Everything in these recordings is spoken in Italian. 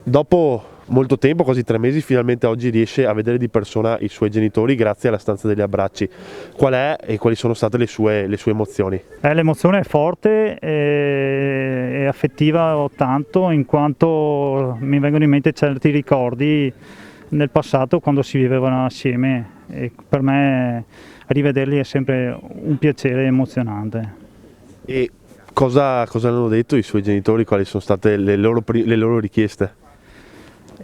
Dopo molto tempo, quasi 3 mesi, finalmente oggi riesce a vedere di persona i suoi genitori grazie alla stanza degli abbracci. Qual è e quali sono state le sue emozioni? L'emozione è forte e affettiva tanto, in quanto mi vengono in mente certi ricordi nel passato quando si vivevano assieme, e per me rivederli è sempre un piacere emozionante. E cosa hanno detto i suoi genitori? Quali sono state le loro richieste?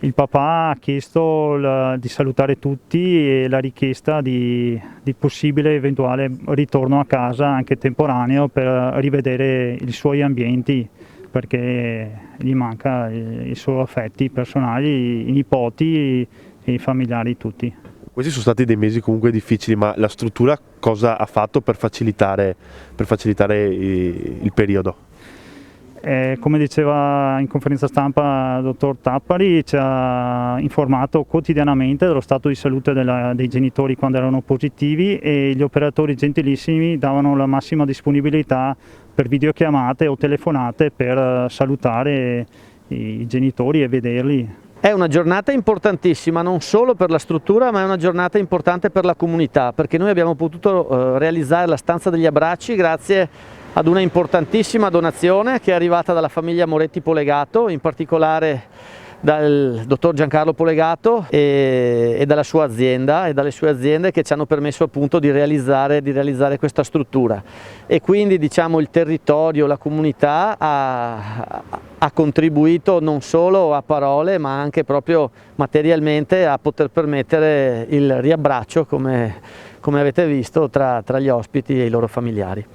Il papà ha chiesto di salutare tutti e la richiesta di possibile eventuale ritorno a casa anche temporaneo per rivedere i suoi ambienti, perché gli manca i suoi affetti personali, i nipoti e i familiari tutti. Questi sono stati dei mesi comunque difficili, ma la struttura cosa ha fatto per facilitare il periodo? Come diceva in conferenza stampa il dottor Tappari, ci ha informato quotidianamente dello stato di salute dei genitori quando erano positivi, e gli operatori gentilissimi davano la massima disponibilità per videochiamate o telefonate per salutare i genitori e vederli. È una giornata importantissima non solo per la struttura, ma è una giornata importante per la comunità, perché noi abbiamo potuto realizzare la stanza degli abbracci grazie ad una importantissima donazione che è arrivata dalla famiglia Moretti Polegato, in particolare dal dottor Giancarlo Polegato e dalla sua azienda e dalle sue aziende, che ci hanno permesso appunto di realizzare questa struttura. E quindi, diciamo, il territorio, la comunità ha contribuito non solo a parole ma anche proprio materialmente a poter permettere il riabbraccio, come avete visto, tra gli ospiti e i loro familiari.